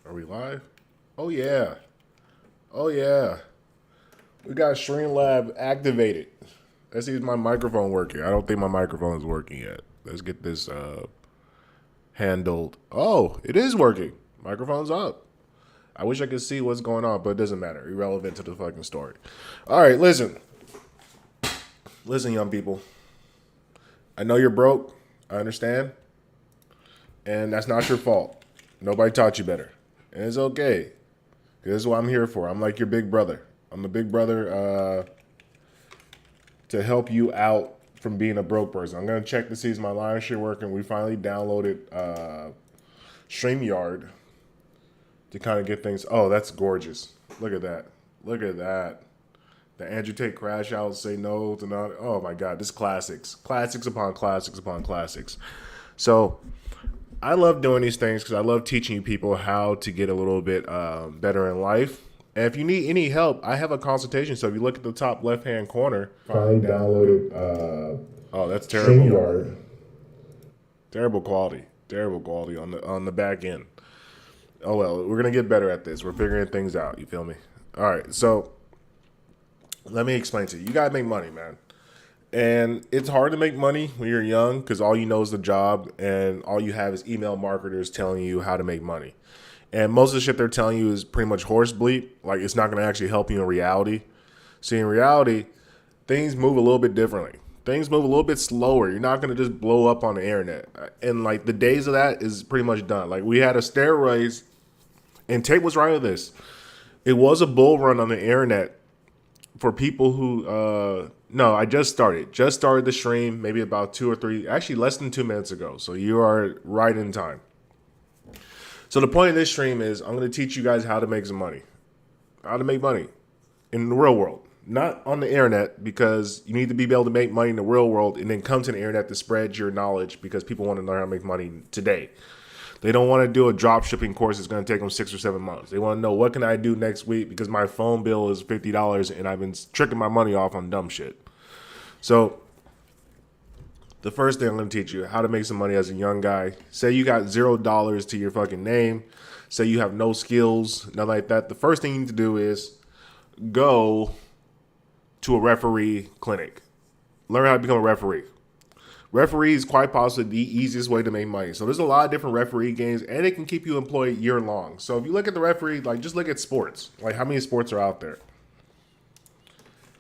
Are we live? Oh yeah. Oh yeah. We got Streamlab activated. Let's see if my microphone working. I don't think my microphone is working yet. Let's get this handled. Oh, it is working. Microphone's up. I wish I could see what's going on, but it doesn't matter. Irrelevant to the fucking story. All right, listen. Listen, young people. I know you're broke. I understand. And that's not your fault. Nobody taught you better. And it's okay. This is what I'm here for. I'm like your big brother. I'm a big brother to help you out from being a broke person. I'm going to check to see if my line shit working. We finally downloaded StreamYard to kind of get things. Oh, that's gorgeous. Look at that. Look at that. The Andrew Tate crash out, say no to not. Oh my God, this classics. Classics upon classics upon classics. So I love doing these things because I love teaching people how to get a little bit better in life. And if you need any help, I have a consultation. So if you look at the top left-hand corner, finally downloaded. Oh, that's terrible. StreamYard. Terrible quality. Terrible quality on the back end. Oh well, we're gonna get better at this. We're figuring things out. You feel me? All right. So let me explain to you. You gotta make money, man. And it's hard to make money when you're young because all you know is the job and all you have is email marketers telling you how to make money. And most of the shit they're telling you is pretty much horse bleep. Like, it's not going to actually help you in reality. See, in reality, things move a little bit differently. Things move a little bit slower. You're not going to just blow up on the internet. And, like, the days of that is pretty much done. Like, we had a steroids, and Tate was right with this. It was a bull run on the internet for people who no, I just started the stream maybe about 2 or 3, actually less than 2 minutes ago. So you are right in time. So the point of this stream is I'm going to teach you guys how to make some money. How to make money in the real world, not on the internet, because you need to be able to make money in the real world and then come to the internet to spread your knowledge because people want to learn how to make money today. They don't want to do a drop shipping course that's going to take them 6 or 7 months. They want to know, what can I do next week because my phone bill is $50 and I've been tricking my money off on dumb shit. So the first thing I'm going to teach you how to make some money as a young guy. Say you got $0 to your fucking name. Say you have no skills, nothing like that. The first thing you need to do is go to a referee clinic. Learn how to become a referee. Referee is quite possibly the easiest way to make money. So there's a lot of different referee games, and it can keep you employed year long. So if you look at the referee, like, just look at sports. Like, how many sports are out there?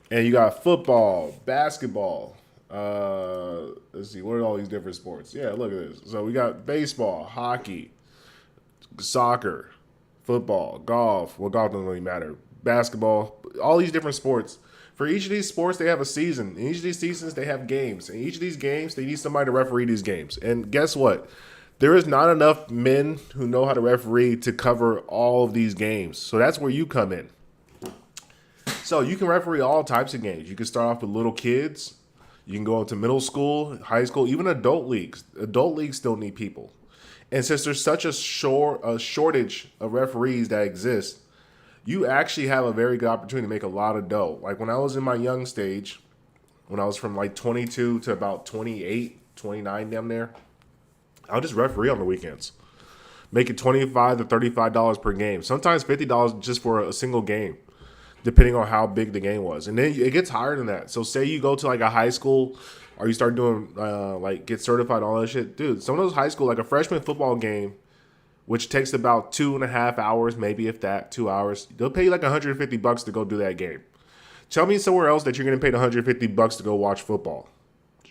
And you got football, basketball. Let's see, what are all these different sports? Yeah, look at this. So we got baseball, hockey, soccer, football, golf. Well, golf doesn't really matter. Basketball, all these different sports. For each of these sports, they have a season. In each of these seasons, they have games. In each of these games, they need somebody to referee these games. And guess what? There is not enough men who know how to referee to cover all of these games. So that's where you come in. So you can referee all types of games. You can start off with little kids. You can go into middle school, high school, even adult leagues. Adult leagues still need people. And since there's such a shortage of referees that exist, you actually have a very good opportunity to make a lot of dough. Like, when I was in my young stage, when I was from like 22 to about 28, 29 down there, I'll just referee on the weekends. Making $25 to $35 per game. Sometimes $50 just for a single game, depending on how big the game was. And then it gets higher than that. So say you go to like a high school or you start doing like get certified, all that shit. Dude, some of those high school, like a freshman football game, which takes about 2.5 hours, maybe if that, 2 hours. They'll pay you like $150 to go do that game. Tell me somewhere else that you're getting paid $150 to go watch football.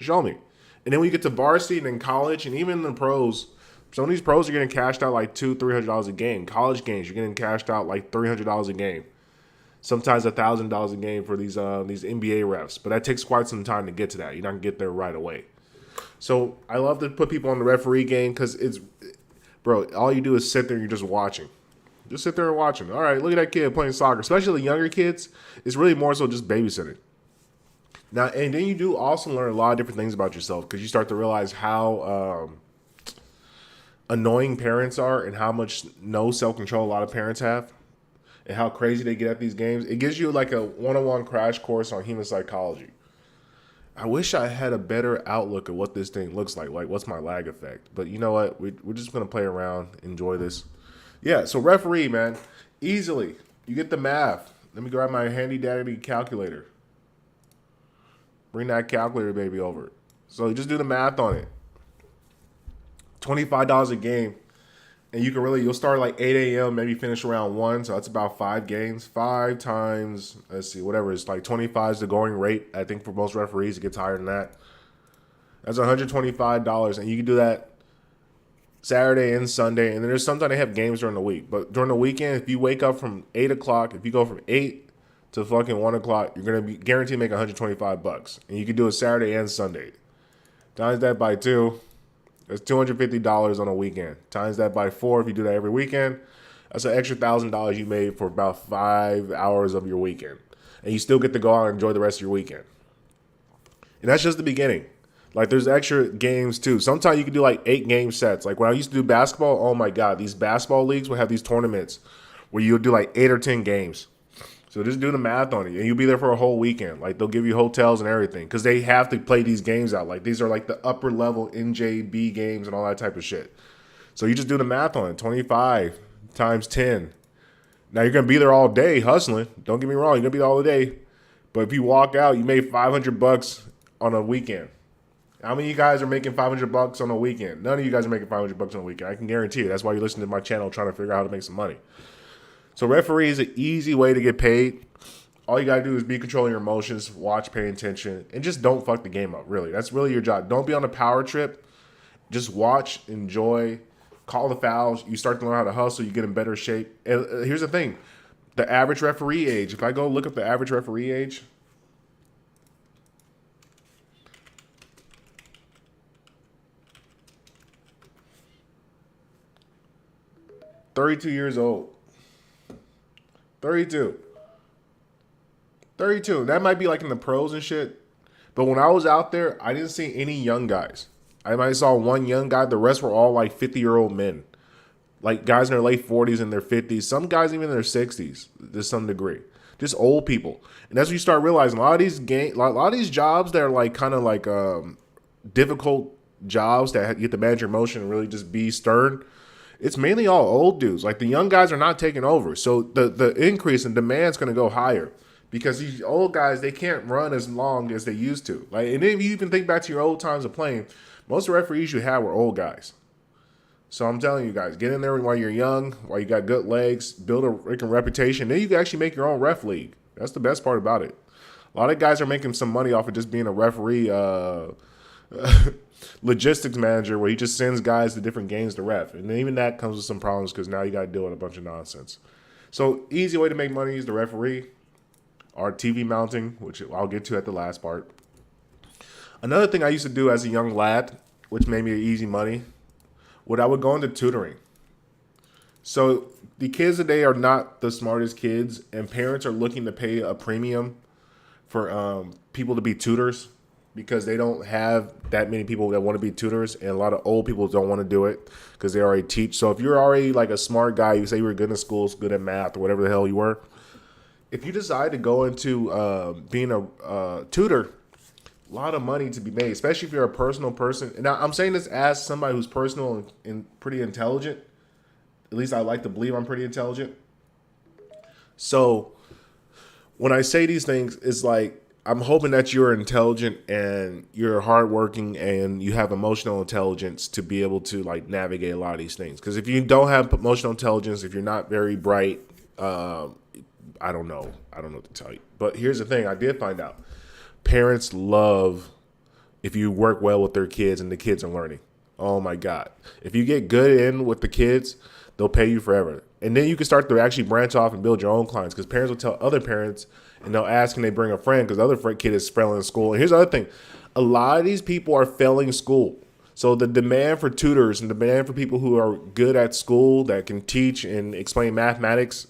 Show me. And then when you get to varsity and then college and even the pros, some of these pros are getting cashed out like $200-$300 a game. College games, you're getting cashed out like $300 a game. Sometimes $1,000 a game for these NBA refs. But that takes quite some time to get to that. You're not going to get there right away. So I love to put people on the referee game because it's, bro, all you do is sit there and you're just watching. Just sit there and watching. All right, look at that kid playing soccer. Especially the younger kids, it's really more so just babysitting. Now, and then you do also learn a lot of different things about yourself because you start to realize how annoying parents are and how much no self-control a lot of parents have and how crazy they get at these games. It gives you like a one-on-one crash course on human psychology. I wish I had a better outlook of what this thing looks like. Like, what's my lag effect? But you know what? We're just going to play around, enjoy this. Yeah, so referee, man, easily. You get the math. Let me grab my handy dandy calculator. Bring that calculator baby over. So you just do the math on it. $25 a game. And you can really, you'll start like 8 a.m., maybe finish around 1. So that's about 5 games. 5 times, let's see, whatever. It's like 25 is the going rate. I think for most referees, it gets higher than that. That's $125. And you can do that Saturday and Sunday. And then there's sometimes they have games during the week. But during the weekend, if you wake up from 8 o'clock, if you go from 8 to fucking 1 o'clock, you're going to be guaranteed to make $125. And you can do it Saturday and Sunday. Times that by 2. That's $250 on a weekend. Times that by 4 if you do that every weekend. That's an extra $1,000 you made for about 5 hours of your weekend. And you still get to go out and enjoy the rest of your weekend. And that's just the beginning. Like, there's extra games, too. Sometimes you can do, like, 8-game sets. Like, when I used to do basketball, oh, my God. These basketball leagues will have these tournaments where you'll do, like, 8 or 10 games. So just do the math on it, and you'll be there for a whole weekend. Like, they'll give you hotels and everything because they have to play these games out. Like, these are, like, the upper-level NJB games and all that type of shit. So you just do the math on it. 25 times 10. Now, you're going to be there all day hustling. Don't get me wrong. You're going to be there all day. But if you walk out, you made $500 on a weekend. How many of you guys are making $500 on a weekend? None of you guys are making $500 on a weekend. I can guarantee you. That's why you're listening to my channel trying to figure out how to make some money. So referee is an easy way to get paid. All you got to do is be controlling your emotions, watch, pay attention, and just don't fuck the game up, really. That's really your job. Don't be on a power trip. Just watch, enjoy, call the fouls. You start to learn how to hustle. You get in better shape. And here's the thing. The average referee age, if I go look up the average referee age, $32 years old. 32. 32. That might be like in the pros and shit. But when I was out there, I didn't see any young guys. I might saw one young guy. The rest were all like 50-year-old men. Like guys in their late 40s and their 50s. Some guys even in their 60s to some degree. Just old people. And that's when you start realizing a lot of these jobs that are like kind of like difficult jobs that you have to manage your emotion and really just be stern. It's mainly all old dudes. Like the young guys are not taking over. So the increase in demand is going to go higher because these old guys, they can't run as long as they used to. Like, and if you even think back to your old times of playing, most referees you had were old guys. So I'm telling you guys, get in there while you're young, while you got good legs, build a freaking reputation. Then you can actually make your own ref league. That's the best part about it. A lot of guys are making some money off of just being a referee logistics manager where he just sends guys to different games to ref. And even that comes with some problems because now you got to deal with a bunch of nonsense. So easy way to make money is the referee or TV mounting, which I'll get to at the last part. Another thing I used to do as a young lad, which made me easy money, I would go into tutoring. So the kids today are not the smartest kids, and parents are looking to pay a premium for people to be tutors because they don't have that many people that want to be tutors, and a lot of old people don't want to do it because they already teach. So if you're already like a smart guy, you say you were good in school, good at math, or whatever the hell you were, if you decide to go into being a tutor, a lot of money to be made, especially if you're a personal person. And I'm saying this as somebody who's personal and pretty intelligent. At least I like to believe I'm pretty intelligent. So when I say these things, it's like I'm hoping that you're intelligent and you're hardworking and you have emotional intelligence to be able to like navigate a lot of these things. Because if you don't have emotional intelligence, if you're not very bright, I don't know. I don't know what to tell you. But here's the thing. I did find out. Parents love if you work well with their kids and the kids are learning. Oh, my God. If you get good in with the kids, they'll pay you forever. And then you can start to actually branch off and build your own clients because parents will tell other parents and they'll ask and they bring a friend because the other kid is failing in school. And here's the other thing. A lot of these people are failing school. So the demand for tutors and the demand for people who are good at school that can teach and explain mathematics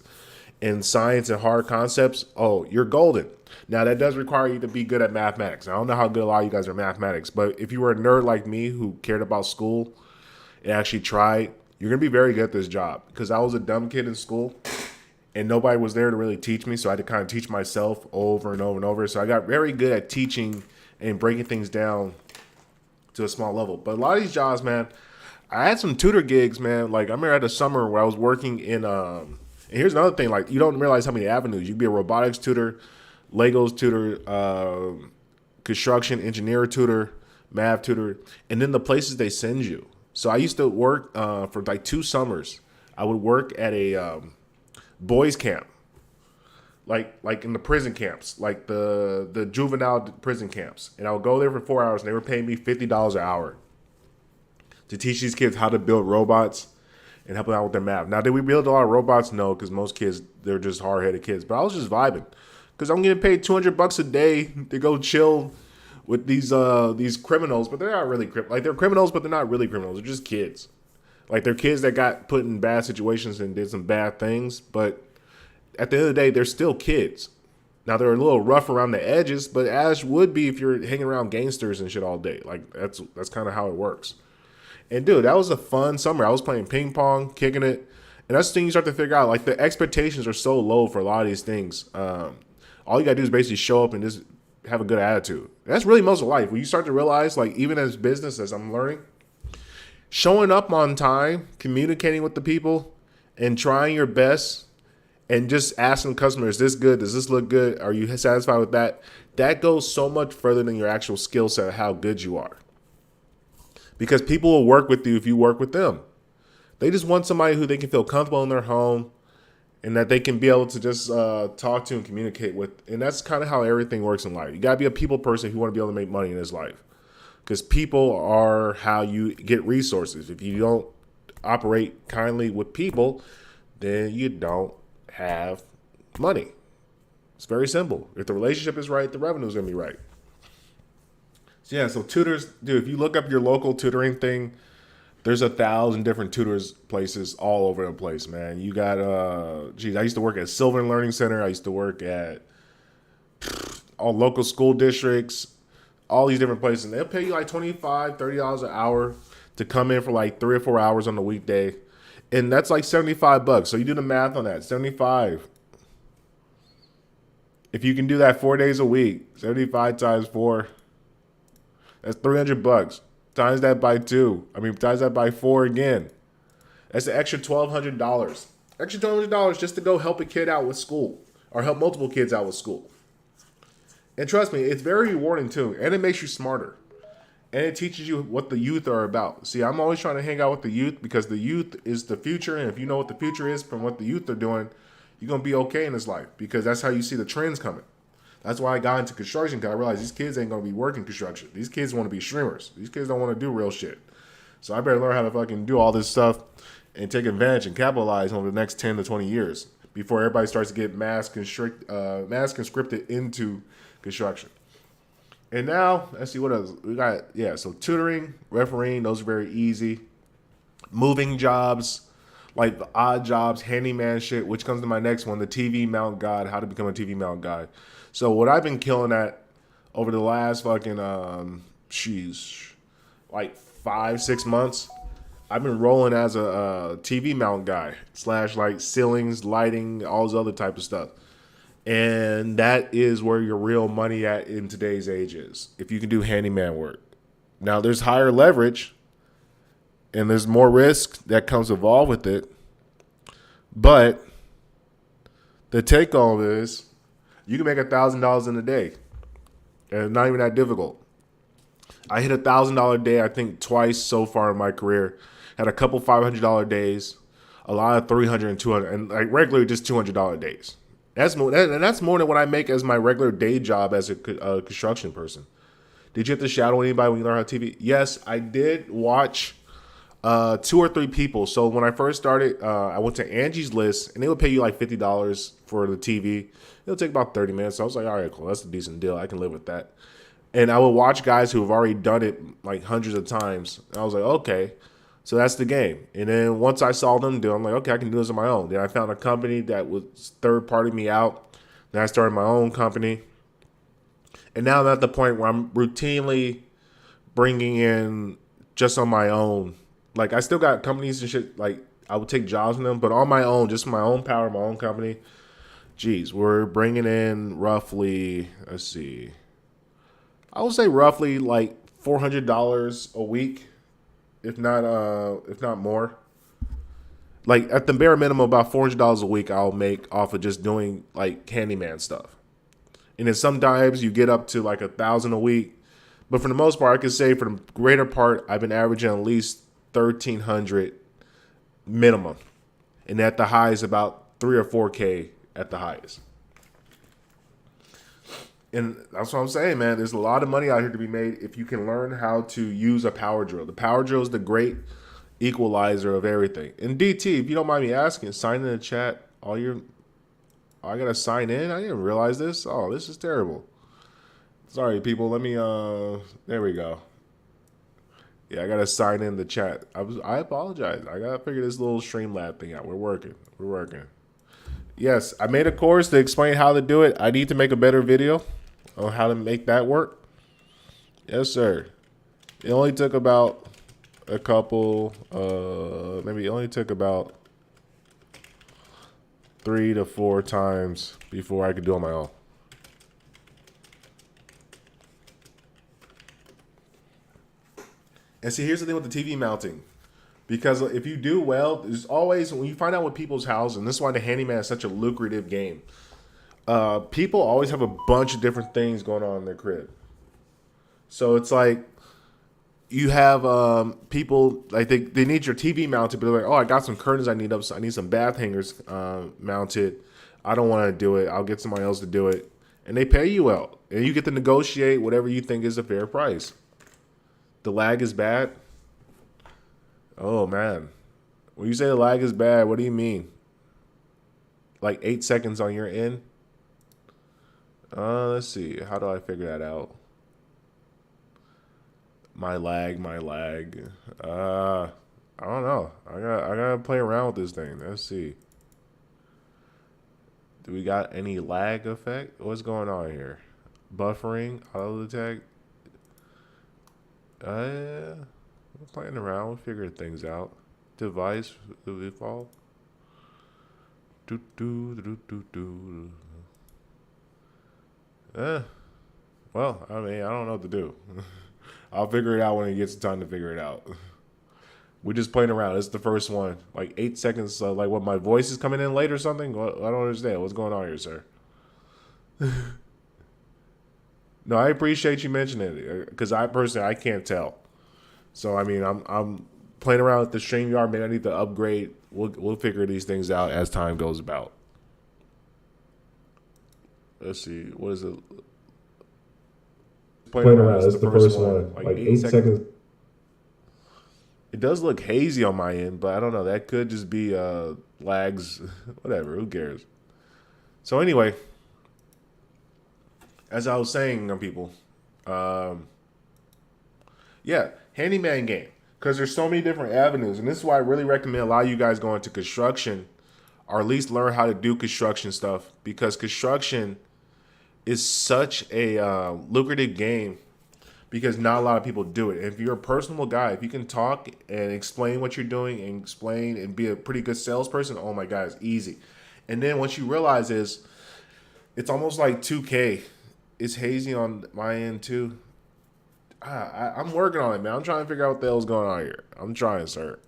and science and hard concepts, oh, you're golden. Now, that does require you to be good at mathematics. I don't know how good a lot of you guys are at mathematics, but if you were a nerd like me who cared about school and actually tried, you're going to be very good at this job because I was a dumb kid in school and nobody was there to really teach me, so I had to kind of teach myself over and over and over. So I got very good at teaching and breaking things down to a small level. But a lot of these jobs, man, I had some tutor gigs, man. Like I remember at the summer where I was working in. And here's another thing: like you don't realize how many avenues you can be a robotics tutor, Legos tutor, construction engineer tutor, math tutor, and then the places they send you. So I used to work for like 2 summers. I would work at a boys camp, like in the prison camps, like the juvenile prison camps, and I would go there for 4 hours, and they were paying me $50 an hour to teach these kids how to build robots and help them out with their math. Now, did we build a lot of robots? No, because most kids, they're just hard-headed kids. But I was just vibing because I'm getting paid $200 a day to go chill with these criminals. But they're not really like they're criminals, but they're not really criminals. They're just kids. Like they're kids that got put in bad situations and did some bad things. But at the end of the day, they're still kids. Now they're a little rough around the edges, but as would be if you're hanging around gangsters and shit all day. Like that's kind of how it works. And dude, that was a fun summer. I was playing ping pong, kicking it, and that's the thing you start to figure out. Like the expectations are so low for a lot of these things. All you gotta do is basically show up and just have a good attitude. And that's really most of life. When you start to realize, like even as business, as I'm learning, showing up on time, communicating with the people, and trying your best, and just asking customers, "Is this good? Does this look good? Are you satisfied with that?" That goes so much further than your actual skill set of how good you are. Because people will work with you if you work with them. They just want somebody who they can feel comfortable in their home and that they can be able to just talk to and communicate with. And that's kind of how everything works in life. You got to be a people person if you want to be able to make money in this life. Because people are how you get resources. If you don't operate kindly with people, then you don't have money. It's very simple. If the relationship is right, the revenue is going to be right. Yeah, so tutors, dude, if you look up your local tutoring thing, there's 1,000 different tutors places all over the place, man. You got, I used to work at Sylvan Learning Center. I used to work at all local school districts, all these different places. And they'll pay you like $25, $30 an hour to come in for like 3 or 4 hours on the weekday. And that's like $75. So you do the math on that, 75. If you can do that 4 days a week, 75 times 4. That's $300. Times that by 2. Times that by 4 again. That's an extra $1,200. Extra $1,200 just to go help a kid out with school. Or help multiple kids out with school. And trust me, it's very rewarding too. And it makes you smarter. And it teaches you what the youth are about. See, I'm always trying to hang out with the youth because the youth is the future. And if you know what the future is from what the youth are doing, you're going to be okay in this life. Because that's how you see the trends coming. That's why I got into construction, because I realized these kids ain't going to be working construction. These kids want to be streamers. These kids don't want to do real shit. So I better learn how to fucking do all this stuff and take advantage and capitalize over the next 10 to 20 years before everybody starts to get mass conscripted into construction. And now, let's see what else. We got, so tutoring, refereeing, those are very easy. Moving jobs, like the odd jobs, handyman shit, which comes to my next one, the TV mount guide, how to become a TV mount guide. So what I've been killing at over the last fucking, like 5-6 months, I've been rolling as a TV mount guy / like ceilings, lighting, all this other type of stuff. And that is where your real money at in today's age is, if you can do handyman work. Now, there's higher leverage, and there's more risk that comes involved with it. But the take home is you can make $1,000 in a day. And it's not even that difficult. I hit $1,000 a day, I think, twice so far in my career. Had a couple $500 days, a lot of $300 and $200, and like regularly just $200 days. That's more than what I make as my regular day job as a construction person. Did you have to shadow anybody when you learn how to TV? Yes, I did watch 2 or 3 people. So when I first started, I went to Angie's List, and they would pay you like $50 for the TV. It'll take about 30 minutes. So I was like, all right, cool. That's a decent deal. I can live with that. And I would watch guys who have already done it like hundreds of times. And I was like, okay, so that's the game. And then once I saw them do it, I'm like, okay, I can do this on my own. Then I found a company that was third-partying me out. Then I started my own company. And now I'm at the point where I'm routinely bringing in just on my own. Like, I still got companies and shit. Like, I would take jobs from them. But on my own, just my own power, my own company. Geez, we're bringing in roughly, let's see. I would say roughly like $400 a week. if not more. Like at the bare minimum, about $400 a week I'll make off of just doing like handyman stuff. And then sometimes you get up to like 1,000 a week. But for the most part, I could say for the greater part, I've been averaging at least 1,300 minimum. And at the highest, about 3 or 4K at the highest. And that's what I'm saying, man. There's a lot of money out here to be made if you can learn how to use a power drill. The power drill is the great equalizer of everything. And DT, if you don't mind me asking, sign in the chat. I gotta sign in. I didn't realize this. Oh, this is terrible. Sorry, people. Let me. There we go. Yeah, I gotta sign in the chat. I apologize. I gotta figure this little Streamlab thing out. We're working. Yes, I made a course to explain how to do it. I need to make a better video on how to make that work. Yes, sir. It only took about a couple. Maybe it only took about 3 to 4 times before I could do it on my own. And see, here's the thing with the TV mounting. Because if you do well, there's always, when you find out what people's houses, and this is why the handyman is such a lucrative game. People always have a bunch of different things going on in their crib. So it's like, you have people, like they need your TV mounted, but they're like, oh, I got some curtains I need up, so I need some bath hangers mounted. I don't want to do it. I'll get somebody else to do it. And they pay you well. And you get to negotiate whatever you think is a fair price. The lag is bad. Oh, man. When you say the lag is bad, what do you mean? Like 8 seconds on your end? Let's see. How do I figure that out? My lag. I don't know. I gotta play around with this thing. Let's see. Do we got any lag effect? What's going on here? Buffering, auto detect. We're playing around. We'll figure things out. Device, the default. Well, I mean, I don't know what to do. I'll figure it out when it gets time to figure it out. We're just playing around. This is the first one. Like 8 seconds. Like what, my voice is coming in late or something? I don't understand. What's going on here, sir? No, I appreciate you mentioning it because I can't tell. So I mean, I'm playing around with the StreamYard. Maybe I need to upgrade. We'll figure these things out as time goes about. Let's see. What is it? Playing around. This is the first one. Like 8 seconds. It does look hazy on my end, but I don't know. That could just be lags. Whatever. Who cares? So anyway, as I was saying, people, yeah, handyman game. Because there's so many different avenues. And this is why I really recommend a lot of you guys go into construction or at least learn how to do construction stuff. Because construction is such a lucrative game because not a lot of people do it. If you're a personable guy, if you can talk and explain what you're doing and explain and be a pretty good salesperson, oh my God, it's easy. And then once you realize is, it's almost like 2K. It's hazy on my end too. I'm working on it, man. I'm trying to figure out what the hell's going on here. I'm trying, sir.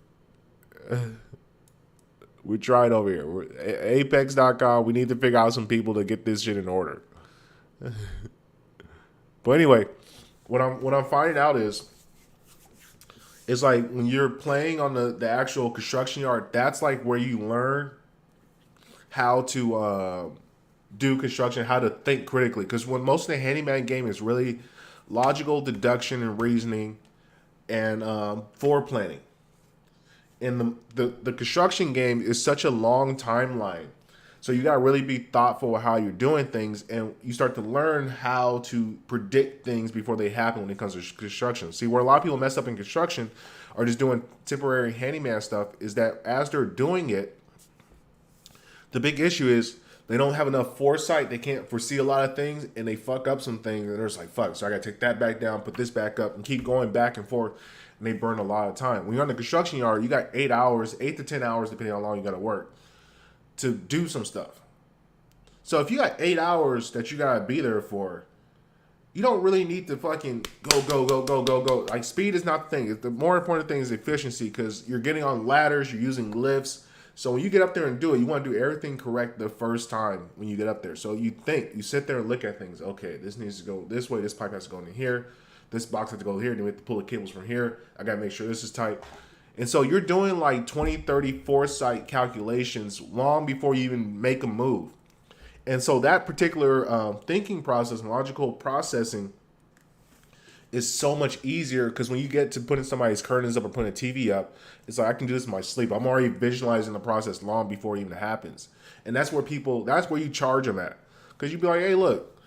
We tried over here. Apex.com. We need to figure out some people to get this shit in order. But anyway, what I'm finding out is like when you're playing on the actual construction yard, that's like where you learn how to do construction, how to think critically. Because when most of the handyman game is really logical deduction and reasoning and foreplanning. And the construction game is such a long timeline. So you got to really be thoughtful with how you're doing things, and you start to learn how to predict things before they happen when it comes to construction. See, where a lot of people mess up in construction or just doing temporary handyman stuff is that as they're doing it, the big issue is they don't have enough foresight. They can't foresee a lot of things, and they fuck up some things, and they're just like, fuck, so I got to take that back down, put this back up, and keep going back and forth, and they burn a lot of time. When you're on the construction yard, you got 8 to 10 hours, depending on how long you got to work, to do some stuff. So if you got 8 hours that you got to be there for, You don't really need to fucking go, go, go, go, go, go. Like, speed is not the thing. The more important thing is efficiency, because you're getting on ladders, you're using lifts. So when you get up there and do it, you want to do everything correct the first time when you get up there. So you sit there and look at things. Okay, this needs to go this way. This pipe has to go in here. This box has to go here. Then we have to pull the cables from here. I got to make sure this is tight. And so you're doing like 20, 30 foresight calculations long before you even make a move. And so that particular thinking process and logical processing is so much easier, because when you get to putting somebody's curtains up or putting a TV up, it's like, I can do this in my sleep. I'm already visualizing the process long before it even happens. And that's where you charge them at. Because you'd be like, hey, look,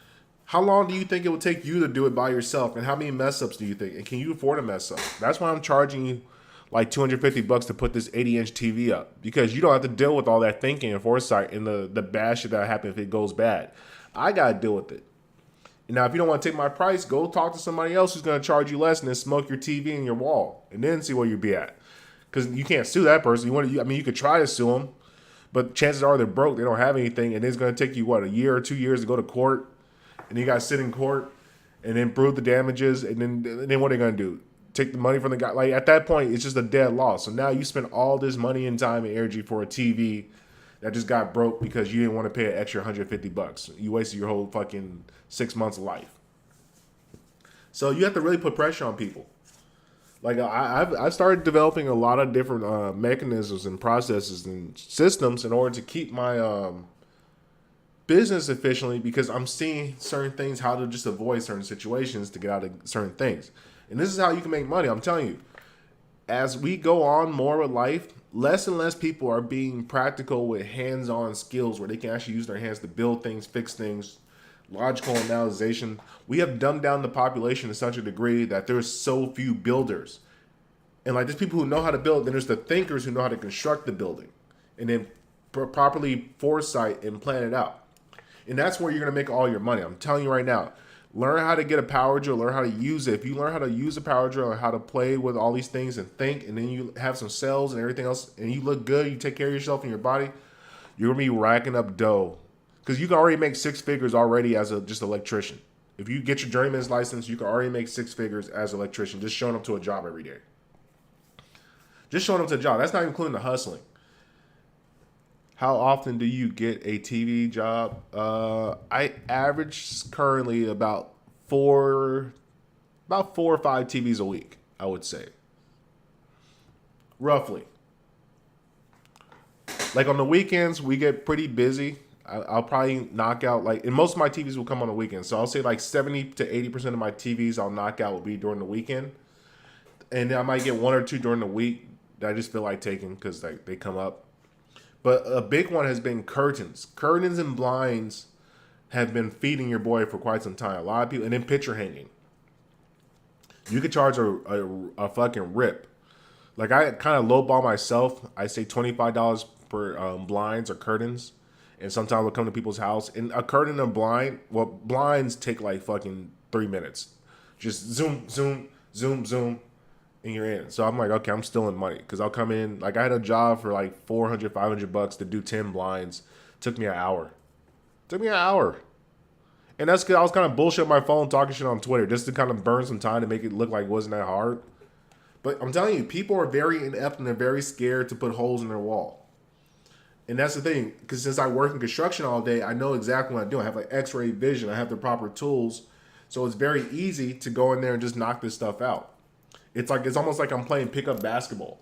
how long do you think it would take you to do it by yourself? And how many mess ups do you think? And can you afford a mess up? That's why I'm charging you like $250 to put this 80-inch TV up, because you don't have to deal with all that thinking and foresight and the bad shit that happens if it goes bad. I got to deal with it. Now, if you don't want to take my price, go talk to somebody else who's going to charge you less and then smoke your TV and your wall and then see where you'd be at. Because you can't sue that person. You could try to sue them, but chances are they're broke. They don't have anything, and it's going to take you, a year or 2 years to go to court, and you got to sit in court and then prove the damages, and then what are they going to do? Take the money from the guy? Like, at that point, it's just a dead loss. So now you spend all this money and time and energy for a TV that just got broke because you didn't want to pay an extra $150. You wasted your whole fucking 6 months of life. So you have to really put pressure on people. Like, I've started developing a lot of different mechanisms and processes and systems in order to keep my business efficiently, because I'm seeing certain things, how to just avoid certain situations to get out of certain things. And this is how you can make money. I'm telling you, as we go on more with life, less and less people are being practical with hands-on skills where they can actually use their hands to build things, fix things, logical analyzation. We have dumbed down the population to such a degree that there's so few builders. And like, there's people who know how to build, then there's the thinkers who know how to construct the building and then properly foresight and plan it out. And that's where you're going to make all your money. I'm telling you right now. Learn how to get a power drill. Learn how to use it. If you learn how to use a power drill and how to play with all these things and think, and then you have some cells and everything else, and you look good, you take care of yourself and your body, you're going to be racking up dough. Because you can already make 6 figures already as just an electrician. If you get your journeyman's license, you can already make 6 figures as an electrician, just showing up to a job every day. Just showing up to a job. That's not including the hustling. How often do you get a TV job? I average currently about 4 or 5 TVs a week, I would say. Roughly. Like, on the weekends, we get pretty busy. I'll probably knock out, like, and most of my TVs will come on the weekend. So I'll say like 70 to 80% of my TVs I'll knock out will be during the weekend. And then I might get 1 or 2 during the week that I just feel like taking because they come up. But a big one has been curtains. Curtains and blinds have been feeding your boy for quite some time. A lot of people, and then picture hanging. You could charge a fucking rip. Like, I kind of lowball myself. I say $25 per blinds or curtains. And sometimes I'll come to people's house. And a curtain and a blind, well, blinds take like fucking 3 minutes. Just zoom, zoom, zoom, zoom. And you're in. So I'm like, okay, I'm still in money. Because I'll come in. Like, I had a job for like $400, $500 to do 10 blinds. Took me an hour. And that's because I was kind of bullshit on my phone, talking shit on Twitter. Just to kind of burn some time to make it look like it wasn't that hard. But I'm telling you, people are very inept and they're very scared to put holes in their wall. And that's the thing. Because since I work in construction all day, I know exactly what I'm doing. I have like x-ray vision. I have the proper tools. So it's very easy to go in there and just knock this stuff out. It's almost like I'm playing pickup basketball,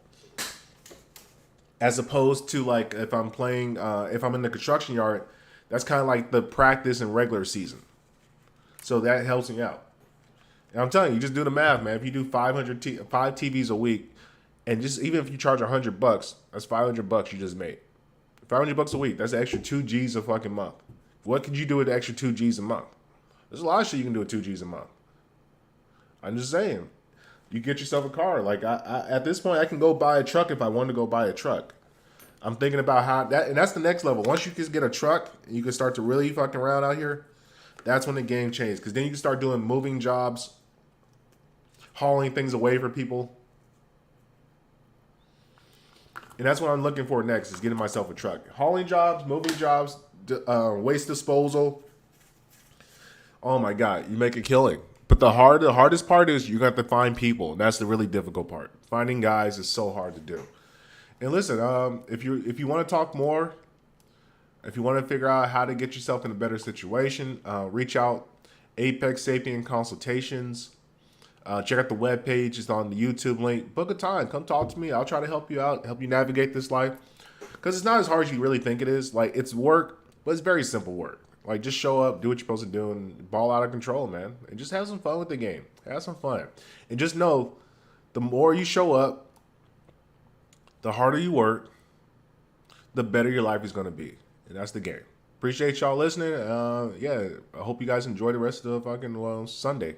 as opposed to like if I'm playing if I'm in the construction yard, that's kind of like the practice and regular season. So that helps me out. And I'm telling you, just do the math, man. If you do 5 TVs a week, and just even if you charge $100, that's $500 you just made. $500 a week. That's an extra 2 G's a fucking month. What could you do with the extra 2 G's a month? There's a lot of shit you can do with 2 G's a month. I'm just saying. You get yourself a car. Like, I at this point, I can go buy a truck if I want to go buy a truck. I'm thinking about how that, and that's the next level. Once you can get a truck, and you can start to really fucking around out here. That's when the game changes. Because then you can start doing moving jobs, hauling things away for people. And that's what I'm looking for next, is getting myself a truck. Hauling jobs, moving jobs, waste disposal. Oh my god, you make a killing. But the hardest part is you got to find people. That's the really difficult part. Finding guys is so hard to do. And listen, if you want to talk more, if you want to figure out how to get yourself in a better situation, reach out. Apex Sapien Consultations. Check out the webpage. It's on the YouTube link. Book a time. Come talk to me. I'll try to help you out, help you navigate this life. Because it's not as hard as you really think it is. Like, it's work, but it's very simple work. Like, just show up, do what you're supposed to do, and ball out of control, man. And just have some fun with the game. Have some fun. And just know, the more you show up, the harder you work, the better your life is going to be. And that's the game. Appreciate y'all listening. Yeah, I hope you guys enjoy the rest of the fucking Sunday.